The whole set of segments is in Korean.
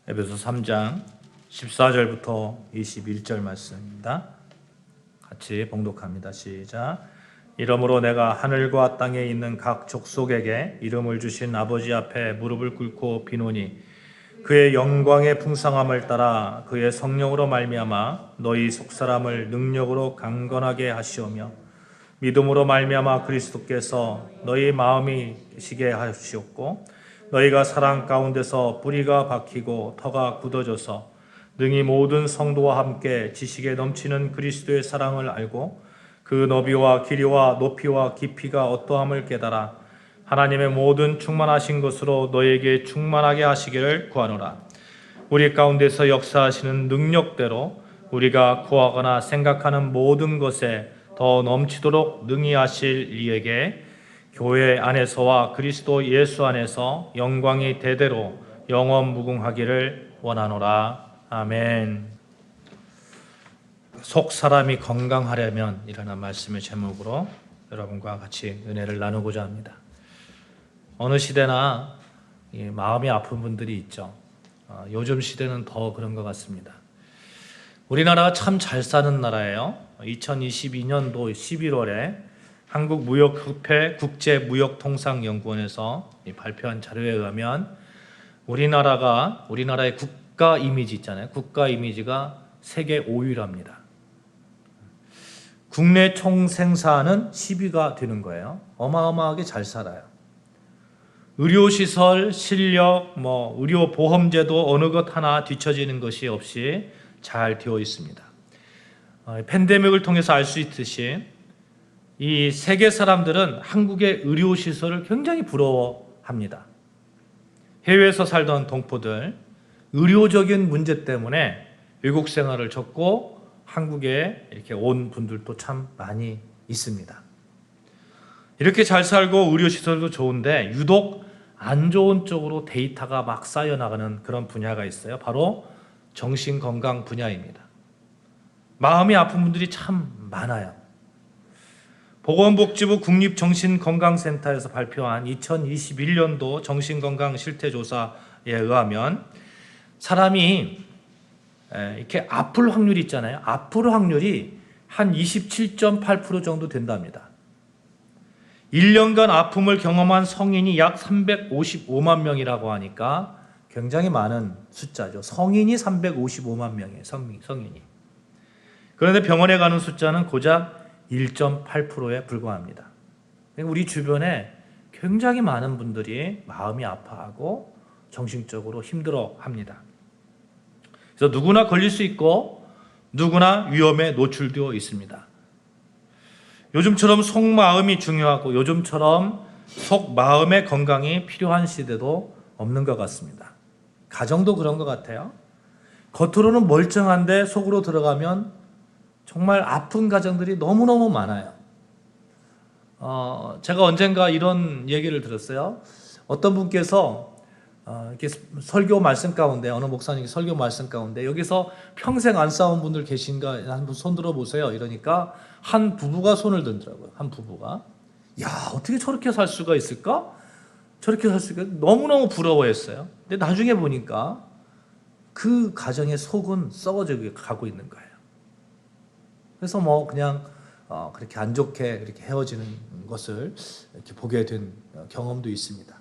에베소 3장 14절부터 21절 말씀입니다. 같이 봉독합니다. 시작. 이러므로 내가 하늘과 땅에 있는 각 족속에게 이름을 주신 아버지 앞에 무릎을 꿇고 비노니 그의 영광의 풍성함을 따라 그의 성령으로 말미암아 너희 속사람을 능력으로 강건하게 하시오며 믿음으로 말미암아 그리스도께서 너희 마음이 계시게 하시옵고 너희가 사랑 가운데서 뿌리가 박히고 터가 굳어져서 능히 모든 성도와 함께 지식에 넘치는 그리스도의 사랑을 알고 그 너비와 길이와 높이와 깊이가 어떠함을 깨달아 하나님의 모든 충만하신 것으로 너희에게 충만하게 하시기를 구하노라. 우리 가운데서 역사하시는 능력대로 우리가 구하거나 생각하는 모든 것에 더 넘치도록 능히 하실 이에게 교회 안에서와 그리스도 예수 안에서 영광이 대대로 영원 무궁하기를 원하노라. 아멘. 속 사람이 건강하려면 이라는 말씀의 제목으로 여러분과 같이 은혜를 나누고자 합니다. 어느 시대나 마음이 아픈 분들이 있죠. 요즘 시대는 더 그런 것 같습니다. 우리나라가 참 잘 사는 나라예요. 2022년도 11월에 한국무역협회 국제무역통상연구원에서 발표한 자료에 의하면 우리나라의 국가 이미지 있잖아요. 국가 이미지가 세계 5위랍니다. 국내 총생산은 10위가 되는 거예요. 어마어마하게 잘 살아요. 의료시설, 실력, 의료보험제도 어느 것 하나 뒤처지는 것이 없이 잘 되어 있습니다. 팬데믹을 통해서 알 수 있듯이 이 세계 사람들은 한국의 의료시설을 굉장히 부러워합니다. 해외에서 살던 동포들, 의료적인 문제 때문에 외국 생활을 접고 한국에 이렇게 온 분들도 참 많이 있습니다. 이렇게 잘 살고 의료시설도 좋은데 유독 안 좋은 쪽으로 데이터가 막 쌓여나가는 그런 분야가 있어요. 바로 정신건강 분야입니다. 마음이 아픈 분들이 참 많아요. 보건복지부 국립정신건강센터에서 발표한 2021년도 정신건강 실태조사에 의하면 사람이 이렇게 아플 확률이 있잖아요. 아플 확률이 한 27.8% 정도 된답니다. 1년간 아픔을 경험한 성인이 약 355만 명이라고 하니까 굉장히 많은 숫자죠. 성인이 355만 명이에요. 성인이. 그런데 병원에 가는 숫자는 고작 1.8%에 불과합니다. 우리 주변에 굉장히 많은 분들이 마음이 아파하고 정신적으로 힘들어합니다. 그래서 누구나 걸릴 수 있고 누구나 위험에 노출되어 있습니다. 요즘처럼 속마음이 중요하고 요즘처럼 속마음의 건강이 필요한 시대도 없는 것 같습니다. 가정도 그런 것 같아요. 겉으로는 멀쩡한데 속으로 들어가면 정말 아픈 가정들이 너무너무 많아요. 제가 언젠가 이런 얘기를 들었어요. 어떤 분께서 이렇게 설교 말씀 가운데, 어느 목사님이 설교 말씀 가운데 여기서 평생 안 싸운 분들 계신가 한번 손 들어보세요. 이러니까 한 부부가 손을 들더라고요. 한 부부가. 야, 어떻게 저렇게 살 수가 있을까? 저렇게 살 수가 너무너무 부러워했어요. 근데 나중에 보니까 그 가정의 속은 썩어져 가고 있는 거예요. 그래서 그냥 그렇게 안 좋게 이렇게 헤어지는 것을 이렇게 보게 된 경험도 있습니다.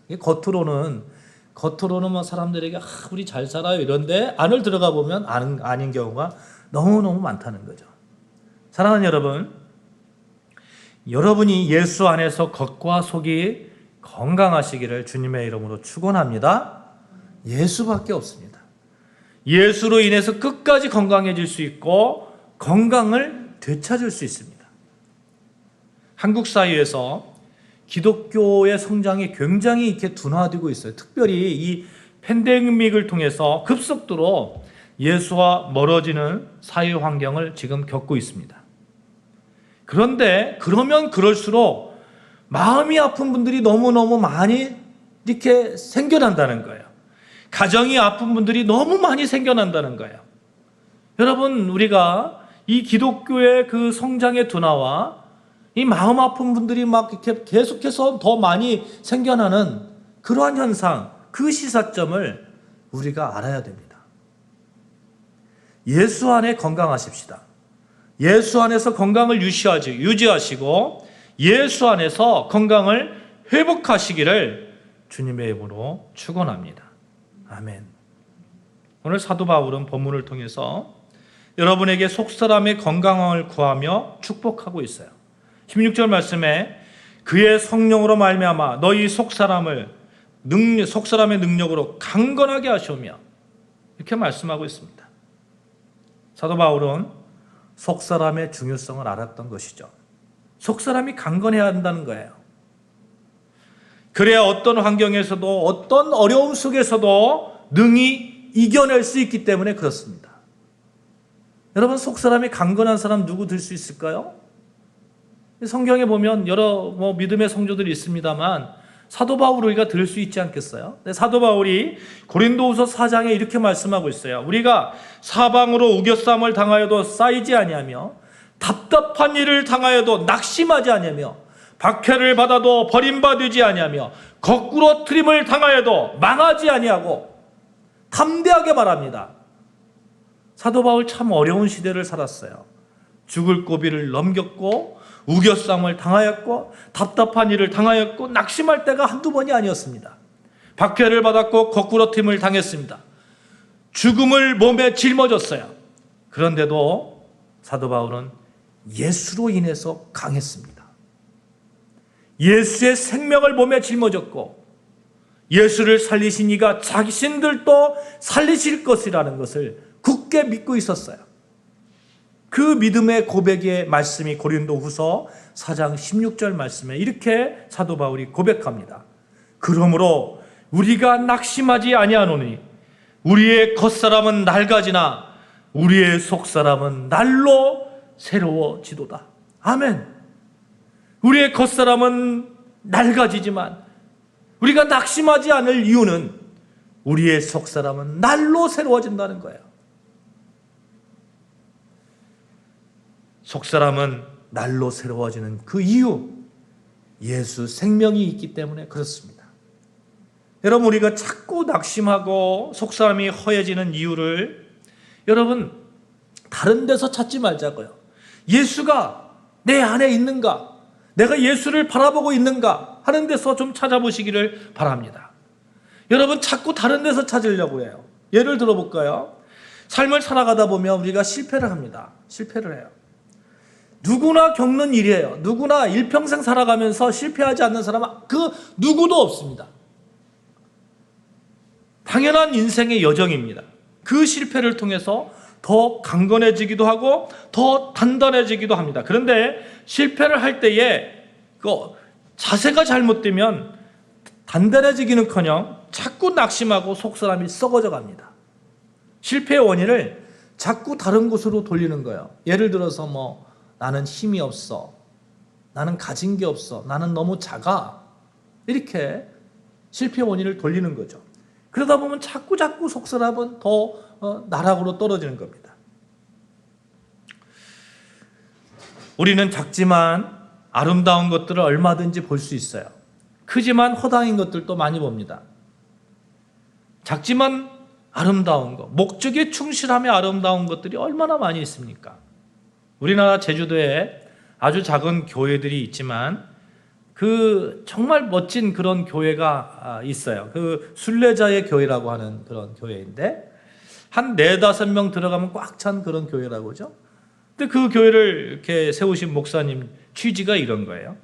겉으로는 사람들에게 우리 잘 살아요 이런데 안을 들어가 보면 아닌 경우가 너무너무 많다는 거죠. 사랑하는 여러분, 여러분이 예수 안에서 겉과 속이 건강하시기를 주님의 이름으로 축원합니다. 예수밖에 없습니다. 예수로 인해서 끝까지 건강해질 수 있고 건강을 되찾을 수 있습니다. 한국 사회에서 기독교의 성장이 굉장히 이렇게 둔화되고 있어요. 특별히 이 팬데믹을 통해서 급속도로 예수와 멀어지는 사회 환경을 지금 겪고 있습니다. 그런데 그러면 그럴수록 마음이 아픈 분들이 너무너무 많이 이렇게 생겨난다는 거예요. 가정이 아픈 분들이 너무 많이 생겨난다는 거예요. 여러분, 우리가 이 기독교의 그 성장의 둔화와 이 마음 아픈 분들이 막 이렇게 계속해서 더 많이 생겨나는 그러한 현상, 그 시사점을 우리가 알아야 됩니다. 예수 안에 건강하십시다. 예수 안에서 건강을 유지하시고 예수 안에서 건강을 회복하시기를 주님의 이름으로 축원합니다. 아멘. 오늘 사도 바울은 본문을 통해서 여러분에게 속사람의 건강을 구하며 축복하고 있어요. 16절 말씀에 그의 성령으로 말미암아 너희 속사람의 능력으로 강건하게 하시오며 이렇게 말씀하고 있습니다. 사도 바울은 속사람의 중요성을 알았던 것이죠. 속사람이 강건해야 한다는 거예요. 그래야 어떤 환경에서도 어떤 어려움 속에서도 능히 이겨낼 수 있기 때문에 그렇습니다. 여러분, 속사람이 강건한 사람 누구 들 수 있을까요? 성경에 보면 여러 믿음의 성도들이 있습니다만 사도 바울을 우리가 들을 수 있지 않겠어요? 사도 바울이 고린도후서 4장에 이렇게 말씀하고 있어요. 우리가 사방으로 우겨싸움을 당하여도 쌓이지 아니하며 답답한 일을 당하여도 낙심하지 아니하며 박해를 받아도 버림받지 아니하며 거꾸로 트림을 당하여도 망하지 아니하고 담대하게 말합니다. 사도 바울 참 어려운 시대를 살았어요. 죽을 고비를 넘겼고 우겨싸움을 당하였고 답답한 일을 당하였고 낙심할 때가 한두 번이 아니었습니다. 박해를 받았고 거꾸로 트림을 당했습니다. 죽음을 몸에 짊어졌어요. 그런데도 사도 바울은 예수로 인해서 강했습니다. 예수의 생명을 몸에 짊어졌고 예수를 살리신 이가 자신들도 살리실 것이라는 것을 굳게 믿고 있었어요. 그 믿음의 고백의 말씀이 고린도후서 4장 16절 말씀에 이렇게 사도 바울이 고백합니다. 그러므로 우리가 낙심하지 아니하노니 우리의 겉사람은 낡아지나 우리의 속사람은 날로 새로워지도다. 아멘. 우리의 겉사람은 낡아지지만 우리가 낙심하지 않을 이유는 우리의 속사람은 날로 새로워진다는 거예요. 속사람은 날로 새로워지는 그 이유, 예수 생명이 있기 때문에 그렇습니다. 여러분, 우리가 자꾸 낙심하고 속사람이 허해지는 이유를 여러분 다른 데서 찾지 말자고요. 예수가 내 안에 있는가? 내가 예수를 바라보고 있는가? 하는 데서 좀 찾아보시기를 바랍니다. 여러분, 자꾸 다른 데서 찾으려고 해요. 예를 들어볼까요? 삶을 살아가다 보면 우리가 실패를 합니다. 실패를 해요. 누구나 겪는 일이에요. 누구나 일평생 살아가면서 실패하지 않는 사람은 그 누구도 없습니다. 당연한 인생의 여정입니다. 그 실패를 통해서 더 강건해지기도 하고 더 단단해지기도 합니다. 그런데 실패를 할 때에 그 자세가 잘못되면 단단해지기는커녕 자꾸 낙심하고 속사람이 썩어져 갑니다. 실패의 원인을 자꾸 다른 곳으로 돌리는 거예요. 예를 들어서 나는 힘이 없어, 나는 가진 게 없어, 나는 너무 작아, 이렇게 실패의 원인을 돌리는 거죠. 그러다 보면 자꾸 속사람은 더 나락으로 떨어지는 겁니다. 우리는 작지만 아름다운 것들을 얼마든지 볼 수 있어요. 크지만 허당인 것들도 많이 봅니다. 작지만 아름다운 것, 목적에 충실하며 아름다운 것들이 얼마나 많이 있습니까? 우리나라 제주도에 아주 작은 교회들이 있지만 그 정말 멋진 그런 교회가 있어요. 그 순례자의 교회라고 하는 그런 교회인데 한 4-5명 들어가면 꽉 찬 그런 교회라고 하죠. 근데 그 교회를 이렇게 세우신 목사님 취지가 이런 거예요.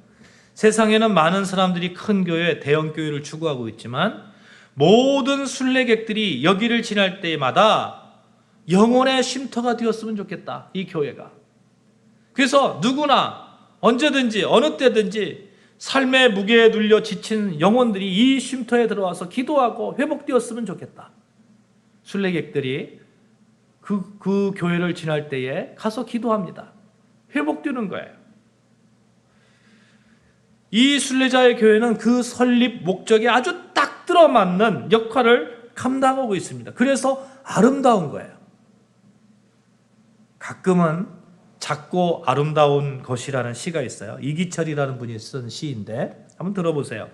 세상에는 많은 사람들이 큰 교회, 대형 교회를 추구하고 있지만 모든 순례객들이 여기를 지날 때마다 영혼의 쉼터가 되었으면 좋겠다, 이 교회가. 그래서 누구나 언제든지 어느 때든지 삶의 무게에 눌려 지친 영혼들이 이 쉼터에 들어와서 기도하고 회복되었으면 좋겠다. 순례객들이 그 교회를 지날 때에 가서 기도합니다. 회복되는 거예요. 이 순례자의 교회는 그 설립 목적에 아주 딱 들어맞는 역할을 감당하고 있습니다. 그래서 아름다운 거예요. 가끔은 작고 아름다운 것이라는 시가 있어요. 이기철이라는 분이 쓴 시인데 한번 들어보세요.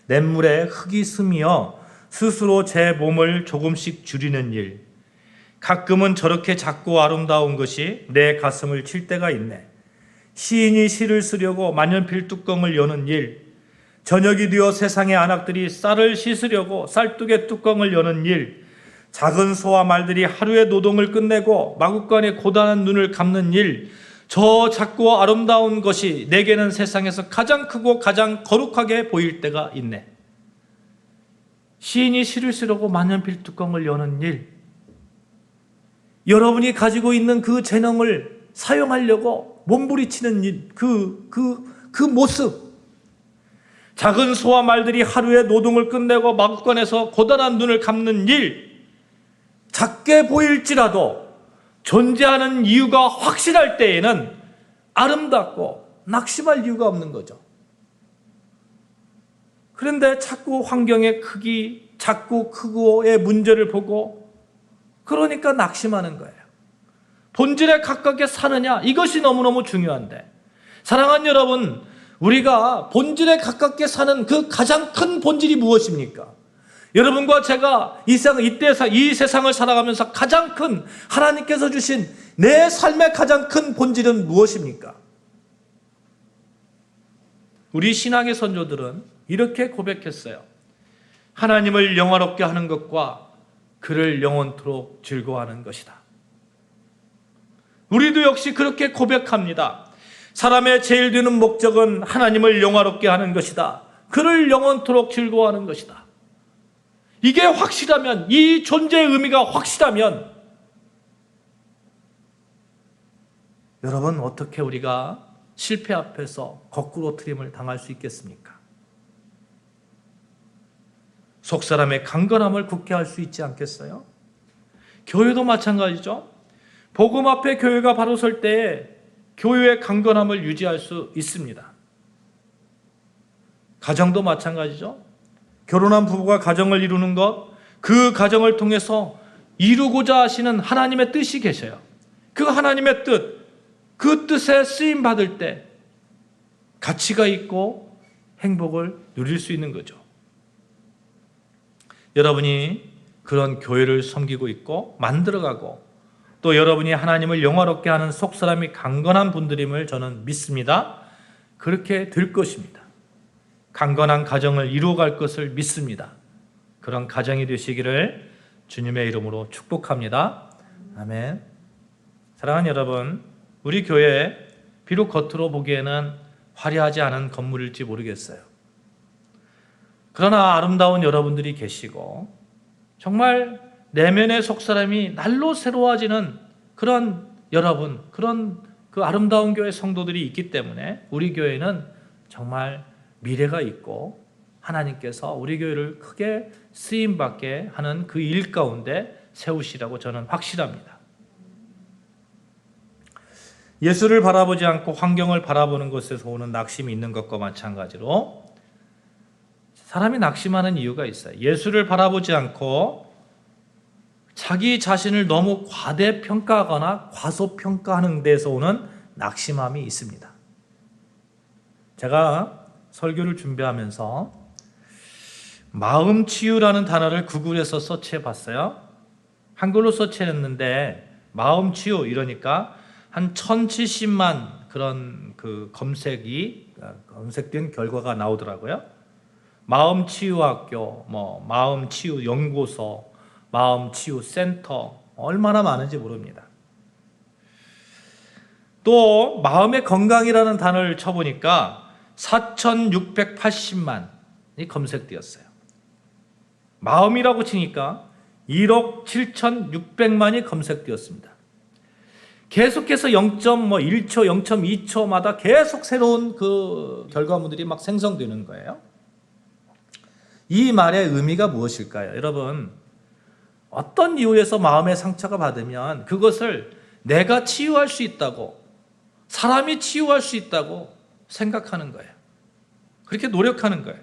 냇물에 흙이 스며 스스로 제 몸을 조금씩 줄이는 일, 가끔은 저렇게 작고 아름다운 것이 내 가슴을 칠 때가 있네. 시인이 시를 쓰려고 만년필 뚜껑을 여는 일, 저녁이 되어 세상의 안악들이 쌀을 씻으려고 쌀뚜개 뚜껑을 여는 일, 작은 소와 말들이 하루의 노동을 끝내고 마구간에 고단한 눈을 감는 일, 저 작고 아름다운 것이 내게는 세상에서 가장 크고 가장 거룩하게 보일 때가 있네. 시인이 시를 쓰려고 만년필 뚜껑을 여는 일, 여러분이 가지고 있는 그 재능을 사용하려고 몸부리치는 일, 그 모습, 작은 소와 말들이 하루의 노동을 끝내고 마구간에서 고단한 눈을 감는 일, 작게 보일지라도 존재하는 이유가 확실할 때에는 아름답고 낙심할 이유가 없는 거죠. 그런데 자꾸 환경의 크기, 작고 크고의 문제를 보고 그러니까 낙심하는 거예요. 본질에 가깝게 사느냐, 이것이 너무너무 중요한데, 사랑하는 여러분, 우리가 본질에 가깝게 사는 그 가장 큰 본질이 무엇입니까? 여러분과 제가 이 세상을 살아가면서 가장 큰, 하나님께서 주신 내 삶의 가장 큰 본질은 무엇입니까? 우리 신앙의 선조들은 이렇게 고백했어요. 하나님을 영화롭게 하는 것과 그를 영원토록 즐거워하는 것이다. 우리도 역시 그렇게 고백합니다. 사람의 제일 되는 목적은 하나님을 영화롭게 하는 것이다. 그를 영원토록 즐거워하는 것이다. 이게 확실하면, 이 존재의 의미가 확실하면, 여러분, 어떻게 우리가 실패 앞에서 거꾸로 트림을 당할 수 있겠습니까? 속사람의 강건함을 굳게 할 수 있지 않겠어요? 교회도 마찬가지죠. 복음 앞에 교회가 바로 설 때에 교회의 강건함을 유지할 수 있습니다. 가정도 마찬가지죠. 결혼한 부부가 가정을 이루는 것, 그 가정을 통해서 이루고자 하시는 하나님의 뜻이 계셔요. 그 하나님의 뜻, 그 뜻에 쓰임 받을 때 가치가 있고 행복을 누릴 수 있는 거죠. 여러분이 그런 교회를 섬기고 있고 만들어가고, 또 여러분이 하나님을 영화롭게 하는 속사람이 강건한 분들임을 저는 믿습니다. 그렇게 될 것입니다. 강건한 가정을 이루어갈 것을 믿습니다. 그런 가정이 되시기를 주님의 이름으로 축복합니다. 아멘. 사랑하는 여러분, 우리 교회 비록 겉으로 보기에는 화려하지 않은 건물일지 모르겠어요. 그러나 아름다운 여러분들이 계시고 정말 내면의 속사람이 날로 새로워지는 그런 여러분, 그런 그 아름다운 교회 성도들이 있기 때문에 우리 교회는 정말 미래가 있고 하나님께서 우리 교회를 크게 쓰임받게 하는 그 일 가운데 세우시라고 저는 확실합니다. 예수를 바라보지 않고 환경을 바라보는 것에서 오는 낙심이 있는 것과 마찬가지로 사람이 낙심하는 이유가 있어요. 예수를 바라보지 않고 자기 자신을 너무 과대평가하거나 과소평가하는 데서 오는 낙심함이 있습니다. 제가 설교를 준비하면서 마음치유라는 단어를 구글에서 서치해 봤어요. 한글로 서치했는데 마음치유 이러니까 한 1070만 그런 그 검색된 결과가 나오더라고요. 마음치유학교, 마음치유연구소, 마음치유센터, 얼마나 많은지 모릅니다. 또 마음의 건강이라는 단어를 쳐보니까 4,680만이 검색되었어요. 마음이라고 치니까 1억 7,600만이 검색되었습니다. 계속해서 0.1초, 0.2초마다 계속 새로운 그 결과물들이 막 생성되는 거예요. 이 말의 의미가 무엇일까요? 여러분, 어떤 이유에서 마음의 상처가 받으면 그것을 내가 치유할 수 있다고, 사람이 치유할 수 있다고 생각하는 거예요. 그렇게 노력하는 거예요.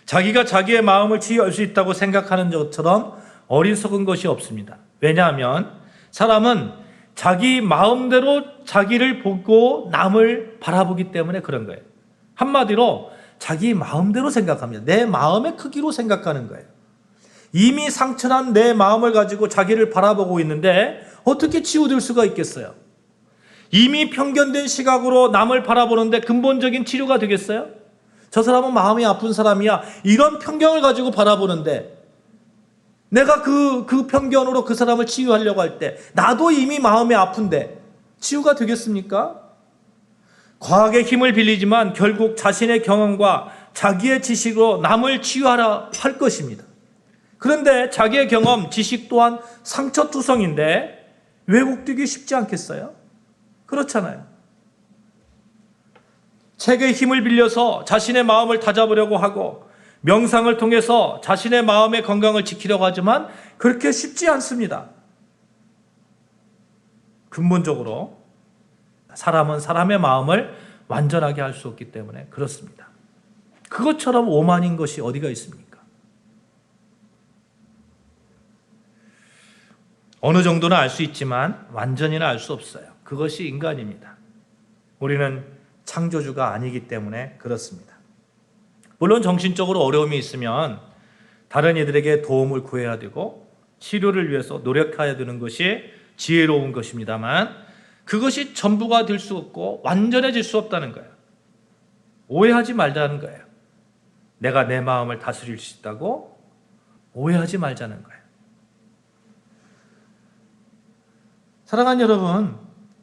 자기가 자기의 마음을 치유할 수 있다고 생각하는 것처럼 어리석은 것이 없습니다. 왜냐하면 사람은 자기 마음대로 자기를 보고 남을 바라보기 때문에 그런 거예요. 한마디로 자기 마음대로 생각합니다. 내 마음의 크기로 생각하는 거예요. 이미 상처난 내 마음을 가지고 자기를 바라보고 있는데 어떻게 치유될 수가 있겠어요? 이미 편견된 시각으로 남을 바라보는데 근본적인 치료가 되겠어요? 저 사람은 마음이 아픈 사람이야. 이런 편견을 가지고 바라보는데 내가 그 편견으로 그 사람을 치유하려고 할 때 나도 이미 마음이 아픈데 치유가 되겠습니까? 과학의 힘을 빌리지만 결국 자신의 경험과 자기의 지식으로 남을 치유하라 할 것입니다. 그런데 자기의 경험, 지식 또한 상처투성인데 왜곡되기 쉽지 않겠어요? 그렇잖아요. 책의 힘을 빌려서 자신의 마음을 다잡으려고 하고 명상을 통해서 자신의 마음의 건강을 지키려고 하지만 그렇게 쉽지 않습니다. 근본적으로 사람은 사람의 마음을 완전하게 할 수 없기 때문에 그렇습니다. 그것처럼 오만인 것이 어디가 있습니까? 어느 정도는 알 수 있지만 완전히는 알 수 없어요. 그것이 인간입니다. 우리는 창조주가 아니기 때문에 그렇습니다. 물론 정신적으로 어려움이 있으면 다른 이들에게 도움을 구해야 되고 치료를 위해서 노력해야 되는 것이 지혜로운 것입니다만 그것이 전부가 될 수 없고 완전해질 수 없다는 거예요. 오해하지 말자는 거예요. 내가 내 마음을 다스릴 수 있다고 오해하지 말자는 거예요. 사랑하는 여러분,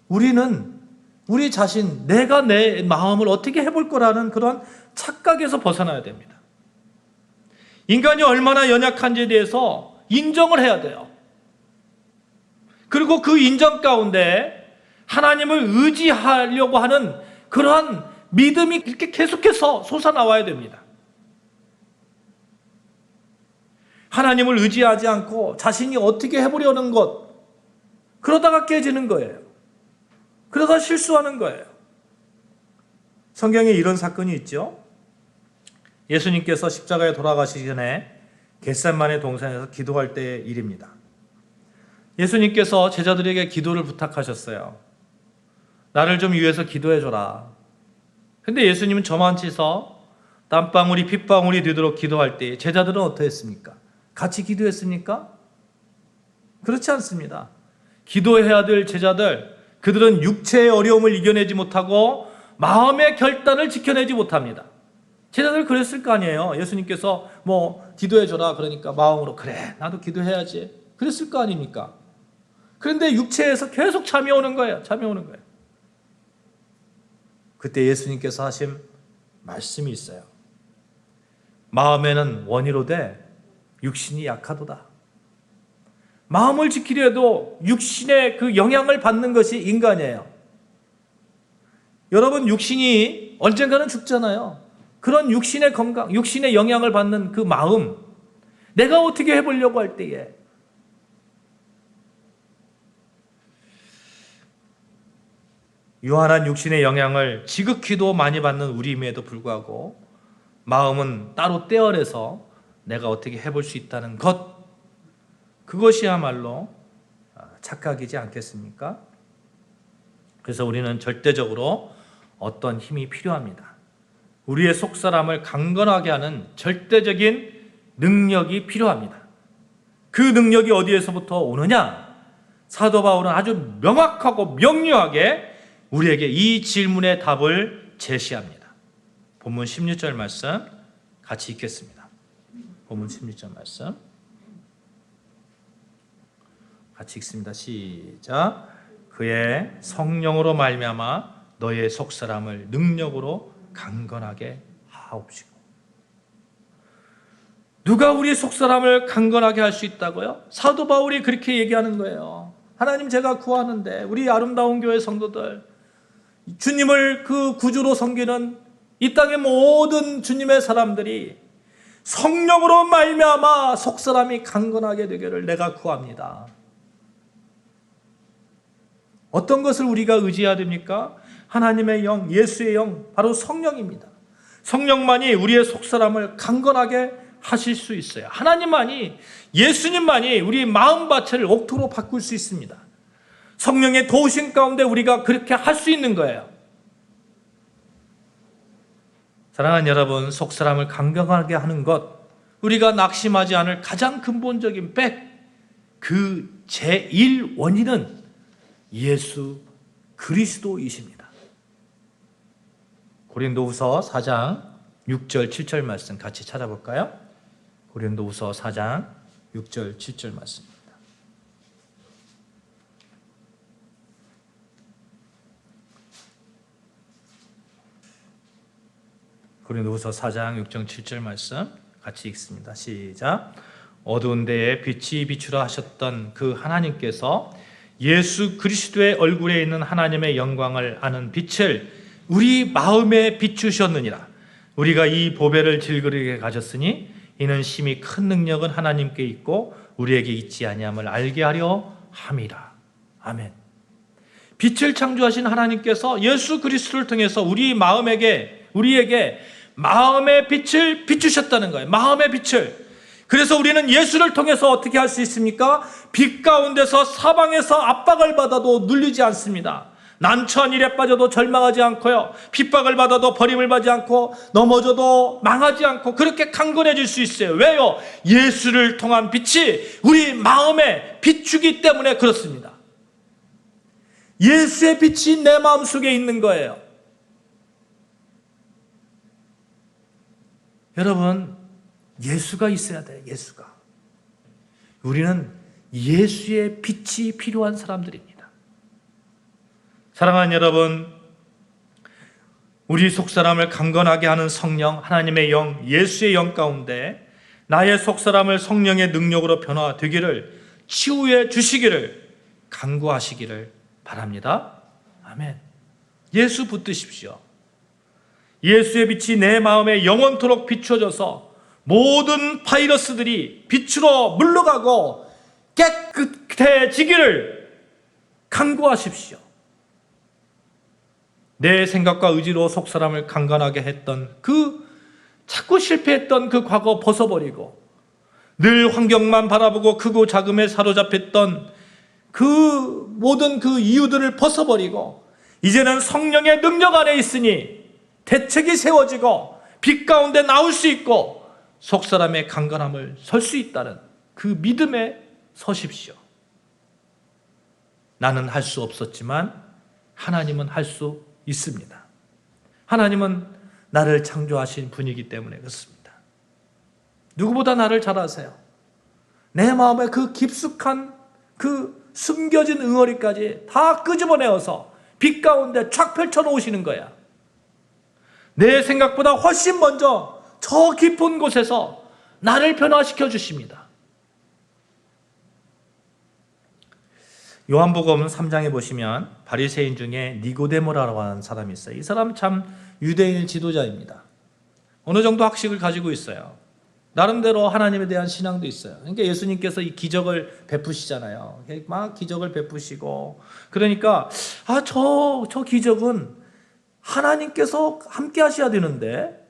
우리는 우리 자신, 내가 내 마음을 어떻게 해볼 거라는 그런 착각에서 벗어나야 됩니다. 인간이 얼마나 연약한지에 대해서 인정을 해야 돼요. 그리고 그 인정 가운데 하나님을 의지하려고 하는 그러한 믿음이 이렇게 계속해서 솟아나와야 됩니다. 하나님을 의지하지 않고 자신이 어떻게 해보려는 것, 그러다가 깨지는 거예요. 그러다 실수하는 거예요. 성경에 이런 사건이 있죠. 예수님께서 십자가에 돌아가시기 전에 겟세마네 동산에서 기도할 때의 일입니다. 예수님께서 제자들에게 기도를 부탁하셨어요. 나를 좀 위해서 기도해줘라. 근데 예수님은 저만치서 땀방울이 핏방울이 되도록 기도할 때 제자들은 어떠했습니까? 같이 기도했습니까? 그렇지 않습니다. 기도해야 될 제자들, 그들은 육체의 어려움을 이겨내지 못하고 마음의 결단을 지켜내지 못합니다. 제자들 그랬을 거 아니에요. 예수님께서 기도해줘라 그러니까 마음으로 그래 나도 기도해야지 그랬을 거 아닙니까? 그런데 육체에서 계속 잠이 오는 거예요. 잠이 오는 거예요. 그때 예수님께서 하신 말씀이 있어요. 마음에는 원이로되 육신이 약하도다. 마음을 지키려도 육신의 그 영향을 받는 것이 인간이에요. 여러분, 육신이 언젠가는 죽잖아요. 그런 육신의 건강, 육신의 영향을 받는 그 마음, 내가 어떻게 해보려고 할 때에 유한한 육신의 영향을 지극히도 많이 받는 우리임에도 불구하고 마음은 따로 떼어내서 내가 어떻게 해볼 수 있다는 것, 그것이야말로 착각이지 않겠습니까? 그래서 우리는 절대적으로 어떤 힘이 필요합니다. 우리의 속사람을 강건하게 하는 절대적인 능력이 필요합니다. 그 능력이 어디에서부터 오느냐? 사도 바울은 아주 명확하고 명료하게 우리에게 이 질문의 답을 제시합니다. 본문 16절 말씀 같이 읽겠습니다. 본문 16절 말씀 같이 읽습니다. 시작. 그의 성령으로 말미암아 너의 속사람을 능력으로 강건하게 하옵시고. 누가 우리 속사람을 강건하게 할 수 있다고요? 사도 바울이 그렇게 얘기하는 거예요. 하나님, 제가 구하는데 우리 아름다운 교회 성도들, 주님을 그 구주로 섬기는 이 땅의 모든 주님의 사람들이 성령으로 말미암아 속사람이 강건하게 되기를 내가 구합니다. 어떤 것을 우리가 의지해야 됩니까? 하나님의 영, 예수의 영, 바로 성령입니다. 성령만이 우리의 속사람을 강건하게 하실 수 있어요. 하나님만이, 예수님만이 우리 마음밭을 옥토로 바꿀 수 있습니다. 성령의 도우심 가운데 우리가 그렇게 할 수 있는 거예요. 사랑하는 여러분, 속사람을 강건하게 하는 것, 우리가 낙심하지 않을 가장 근본적인 그 제1 원인은 예수 그리스도이십니다. 고린도후서 4장 6절 7절 말씀 같이 찾아볼까요? 고린도후서 4장 6절 7절 말씀입니다. 고린도후서 4장 6절 7절 말씀 같이 읽습니다. 시작. 어두운 데에 빛이 비추라 하셨던 그 하나님께서 예수 그리스도의 얼굴에 있는 하나님의 영광을 아는 빛을 우리 마음에 비추셨느니라. 우리가 이 보배를 질그리게 가졌으니 이는 심히 큰 능력은 하나님께 있고 우리에게 있지 아니함을 알게 하려 함이라. 아멘. 빛을 창조하신 하나님께서 예수 그리스도를 통해서 우리에게 마음의 빛을 비추셨다는 거예요. 마음의 빛을. 그래서 우리는 예수를 통해서 어떻게 할 수 있습니까? 빛 가운데서 사방에서 압박을 받아도 눌리지 않습니다. 난처한 일에 빠져도 절망하지 않고요. 핍박을 받아도 버림을 받지 않고 넘어져도 망하지 않고 그렇게 강건해질 수 있어요. 왜요? 예수를 통한 빛이 우리 마음에 비추기 때문에 그렇습니다. 예수의 빛이 내 마음속에 있는 거예요. 여러분, 예수가 있어야 돼요. 예수가. 우리는 예수의 빛이 필요한 사람들입니다. 사랑하는 여러분, 우리 속사람을 강건하게 하는 성령, 하나님의 영, 예수의 영 가운데 나의 속사람을 성령의 능력으로 변화되기를 치유해 주시기를 간구하시기를 바랍니다. 아멘. 예수 붙드십시오. 예수의 빛이 내 마음에 영원토록 비춰져서 모든 바이러스들이 빛으로 물러가고 깨끗해지기를 간구하십시오. 내 생각과 의지로 속사람을 강건하게 했던 자꾸 실패했던 그 과거 벗어버리고 늘 환경만 바라보고 크고 작음에 사로잡혔던 모든 이유들을 벗어버리고 이제는 성령의 능력 안에 있으니 대책이 세워지고 빛 가운데 나올 수 있고 속사람의 강건함을 설 수 있다는 그 믿음에 서십시오. 나는 할 수 없었지만 하나님은 할 수 있습니다. 하나님은 나를 창조하신 분이기 때문에 그렇습니다. 누구보다 나를 잘 아세요. 내 마음에 그 깊숙한 숨겨진 응어리까지 다 끄집어내어서 빛 가운데 쫙 펼쳐놓으시는 거야. 내 생각보다 훨씬 먼저 저 깊은 곳에서 나를 변화시켜 주십니다. 요한복음 3장에 보시면 바리새인 중에 니고데모라고 하는 사람이 있어요. 이 사람은 참 유대인 지도자입니다. 어느 정도 학식을 가지고 있어요. 나름대로 하나님에 대한 신앙도 있어요. 그러니까 예수님께서 이 기적을 베푸시잖아요. 막 기적을 베푸시고 그러니까 저 기적은 하나님께서 함께 하셔야 되는데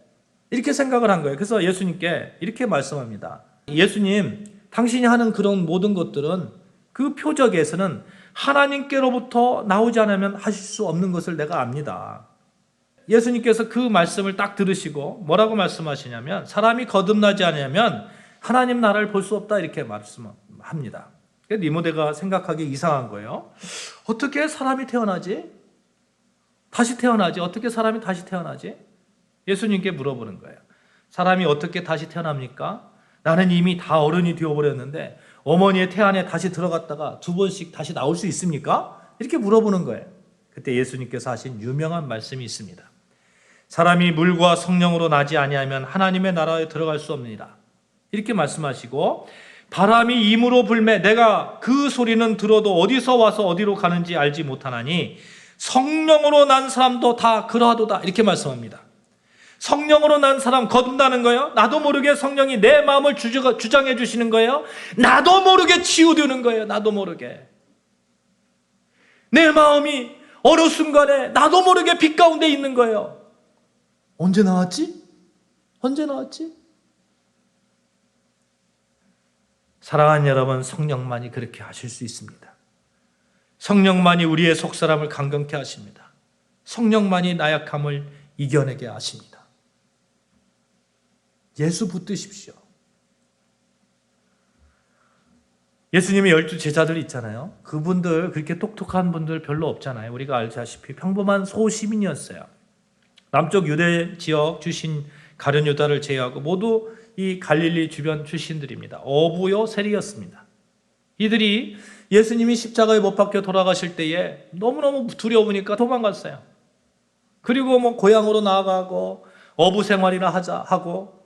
이렇게 생각을 한 거예요. 그래서 예수님께 이렇게 말씀합니다. 예수님, 당신이 하는 그런 모든 것들은 그 표적에서는 하나님께로부터 나오지 않으면 하실 수 없는 것을 내가 압니다. 예수님께서 그 말씀을 딱 들으시고 뭐라고 말씀하시냐면 사람이 거듭나지 않으면 하나님 나라를 볼 수 없다 이렇게 말씀합니다. 니모데가 생각하기 이상한 거예요. 어떻게 사람이 태어나지? 다시 태어나지? 어떻게 사람이 다시 태어나지? 예수님께 물어보는 거예요. 사람이 어떻게 다시 태어납니까? 나는 이미 다 어른이 되어버렸는데 어머니의 태 안에 다시 들어갔다가 2번씩 다시 나올 수 있습니까? 이렇게 물어보는 거예요. 그때 예수님께서 하신 유명한 말씀이 있습니다. 사람이 물과 성령으로 나지 아니하면 하나님의 나라에 들어갈 수 없느니라. 이렇게 말씀하시고 바람이 임으로 불매 내가 그 소리는 들어도 어디서 와서 어디로 가는지 알지 못하나니 성령으로 난 사람도 다 그러하도다. 이렇게 말씀합니다. 성령으로 난 사람 거듭나는 거예요. 나도 모르게 성령이 내 마음을 주장해 주시는 거예요. 나도 모르게 치유되는 거예요. 나도 모르게. 내 마음이 어느 순간에 나도 모르게 빛 가운데 있는 거예요. 언제 나왔지? 언제 나왔지? 사랑하는 여러분, 성령만이 그렇게 하실 수 있습니다. 성령만이 우리의 속사람을 강건케 하십니다. 성령만이 나약함을 이겨내게 하십니다. 예수 붙드십시오. 예수님의 12 제자들 있잖아요. 그분들 그렇게 똑똑한 분들 별로 없잖아요. 우리가 알다시피 평범한 소시민이었어요. 남쪽 유대 지역 출신 가룟 유다를 제외하고 모두 이 갈릴리 주변 출신들입니다. 어부요 세리였습니다. 이들이 예수님이 십자가에 못 박혀 돌아가실 때에 너무너무 두려우니까 도망갔어요. 그리고 고향으로 나아가고 어부 생활이나 하자 하고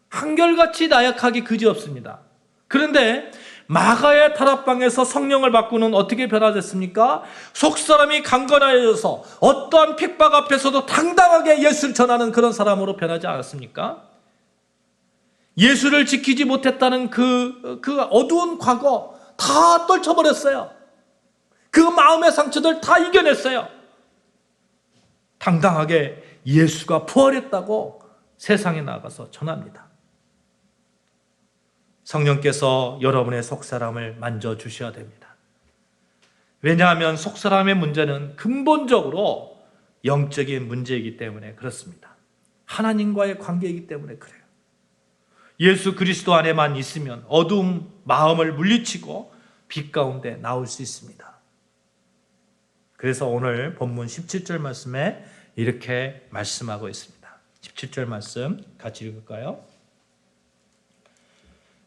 한결같이 나약하기 그지없습니다. 그런데 마가의 다락방에서 성령을 받고는 어떻게 변화됐습니까? 속사람이 강건하여져서 어떠한 핍박 앞에서도 당당하게 예수를 전하는 그런 사람으로 변하지 않았습니까? 예수를 지키지 못했다는 그 어두운 과거 다 떨쳐버렸어요. 그 마음의 상처들 다 이겨냈어요. 당당하게 예수가 부활했다고 세상에 나가서 전합니다. 성령께서 여러분의 속사람을 만져주셔야 됩니다. 왜냐하면 속사람의 문제는 근본적으로 영적인 문제이기 때문에 그렇습니다. 하나님과의 관계이기 때문에 그래요. 예수 그리스도 안에만 있으면 어두운 마음을 물리치고 빛 가운데 나올 수 있습니다. 그래서 오늘 본문 17절 말씀에 이렇게 말씀하고 있습니다. 17절 말씀 같이 읽을까요?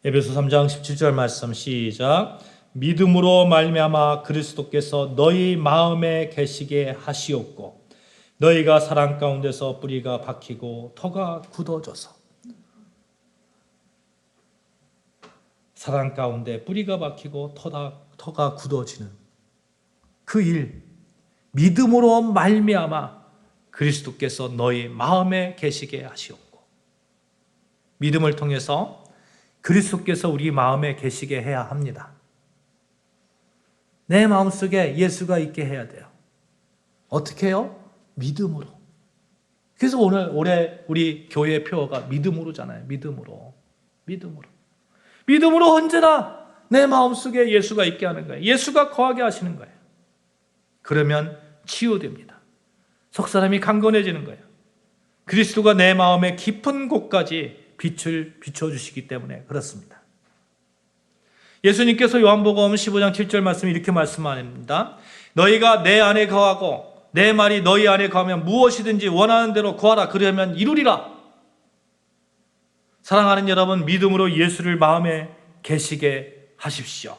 에베소 3장 17절 말씀 시작. 믿음으로 말미암아 그리스도께서 너희 마음에 계시게 하시옵고 너희가 사랑 가운데서 뿌리가 박히고 터가 굳어져서 사랑 가운데 뿌리가 박히고 터가 굳어지는 그 일, 믿음으로 말미암아 그리스도께서 너희 마음에 계시게 하시옵고 믿음을 통해서 그리스도께서 우리 마음에 계시게 해야 합니다. 내 마음속에 예수가 있게 해야 돼요. 어떻게 해요? 믿음으로. 그래서 올해 우리 교회의 표어가 믿음으로잖아요. 믿음으로. 믿음으로 언제나 내 마음속에 예수가 있게 하는 거예요. 예수가 거하게 하시는 거예요. 그러면 치유됩니다. 속사람이 강건해지는 거예요. 그리스도가 내 마음의 깊은 곳까지 빛을 비춰주시기 때문에 그렇습니다. 예수님께서 요한복음 15장 7절 말씀 이렇게 말씀합니다. 너희가 내 안에 거하고 내 말이 너희 안에 거하면 무엇이든지 원하는 대로 구하라. 그러면 이루리라. 사랑하는 여러분, 믿음으로 예수를 마음에 계시게 하십시오.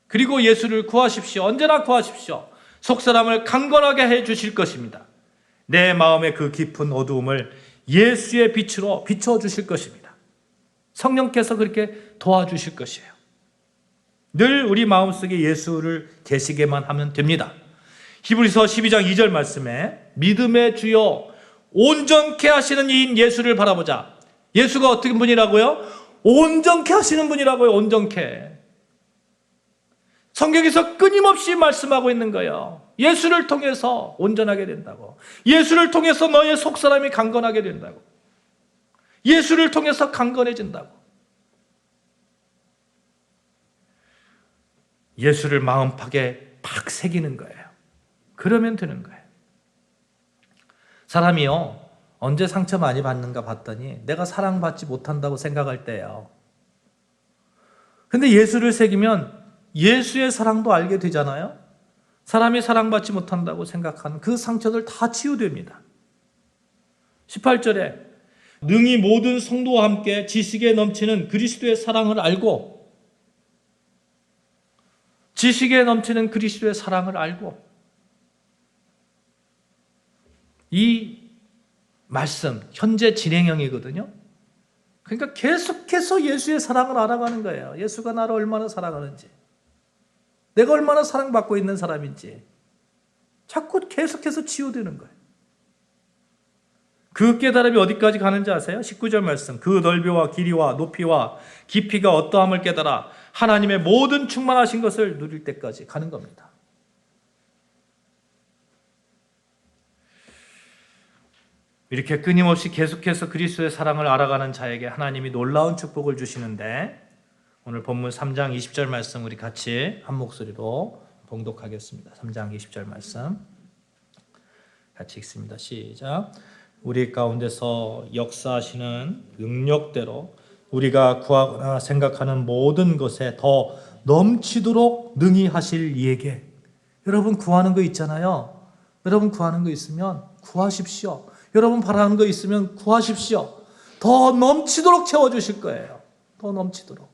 그리고 예수를 구하십시오. 언제나 구하십시오. 속사람을 강건하게 해 주실 것입니다. 내 마음의 그 깊은 어두움을 예수의 빛으로 비춰주실 것입니다. 성령께서 그렇게 도와주실 것이에요. 늘 우리 마음속에 예수를 계시게만 하면 됩니다. 히브리서 12장 2절 말씀에 믿음의 주요 온전케 하시는 이인 예수를 바라보자. 예수가 어떤 분이라고요? 온전케 하시는 분이라고요. 온전케. 성경에서 끊임없이 말씀하고 있는 거예요. 예수를 통해서 온전하게 된다고. 예수를 통해서 너의 속사람이 강건하게 된다고. 예수를 통해서 강건해진다고. 예수를 마음팍에 팍 새기는 거예요. 그러면 되는 거예요. 사람이요, 언제 상처 많이 받는가 봤더니 내가 사랑받지 못한다고 생각할 때예요. 근데 예수를 새기면 예수의 사랑도 알게 되잖아요. 사람이 사랑받지 못한다고 생각하는 그 상처들 다 치유됩니다. 18절에 능히 모든 성도와 함께 지식에 넘치는 그리스도의 사랑을 알고 지식에 넘치는 그리스도의 사랑을 알고 이 말씀 현재 진행형이거든요. 그러니까 계속해서 예수의 사랑을 알아가는 거예요. 예수가 나를 얼마나 사랑하는지, 내가 얼마나 사랑받고 있는 사람인지 자꾸 계속해서 치유되는 거예요. 그 깨달음이 어디까지 가는지 아세요? 19절 말씀. 그 넓이와 길이와 높이와 깊이가 어떠함을 깨달아 하나님의 모든 충만하신 것을 누릴 때까지 가는 겁니다. 이렇게 끊임없이 계속해서 그리스도의 사랑을 알아가는 자에게 하나님이 놀라운 축복을 주시는데, 오늘 본문 3장 20절 말씀 우리 같이 한 목소리로 봉독하겠습니다. 3장 20절 말씀 같이 읽습니다. 시작. 우리 가운데서 역사하시는 능력대로 우리가 구하거나 생각하는 모든 것에 더 넘치도록 능히 하실 이에게. 여러분 구하는 거 있잖아요. 여러분 구하는 거 있으면 구하십시오. 여러분 바라는 거 있으면 구하십시오. 더 넘치도록 채워주실 거예요. 더 넘치도록.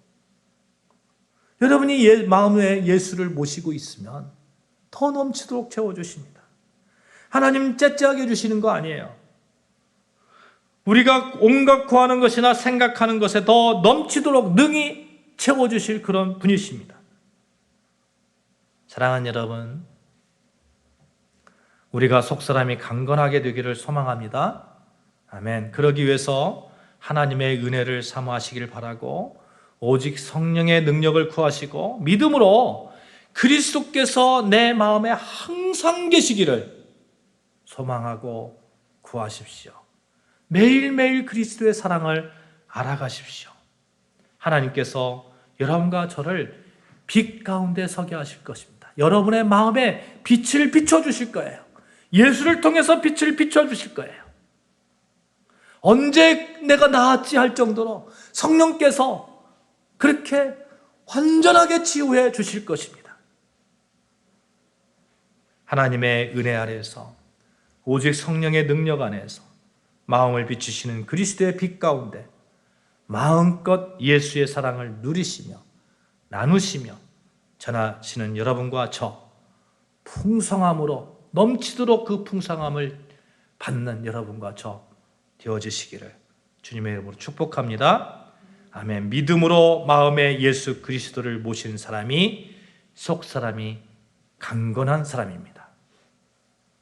여러분이 마음에 예수를 모시고 있으면 더 넘치도록 채워주십니다. 하나님 째째하게 해주시는 거 아니에요. 우리가 온갖 구하는 것이나 생각하는 것에 더 넘치도록 능히 채워주실 그런 분이십니다. 사랑하는 여러분, 우리가 속사람이 강건하게 되기를 소망합니다. 아멘. 그러기 위해서 하나님의 은혜를 사모하시길 바라고 오직 성령의 능력을 구하시고 믿음으로 그리스도께서 내 마음에 항상 계시기를 소망하고 구하십시오. 매일매일 그리스도의 사랑을 알아가십시오. 하나님께서 여러분과 저를 빛 가운데 서게 하실 것입니다. 여러분의 마음에 빛을 비춰주실 거예요. 예수를 통해서 빛을 비춰주실 거예요. 언제 내가 나았지 할 정도로 성령께서 그렇게 완전하게 치유해 주실 것입니다. 하나님의 은혜 아래에서 오직 성령의 능력 안에서 마음을 비추시는 그리스도의 빛 가운데 마음껏 예수의 사랑을 누리시며 나누시며 전하시는 여러분과 저 풍성함으로 넘치도록 그 풍성함을 받는 여러분과 저 되어지시기를 주님의 이름으로 축복합니다. 아멘. 믿음으로 마음에 예수 그리스도를 모시는 사람이 속 사람이 강건한 사람입니다.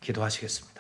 기도하시겠습니다.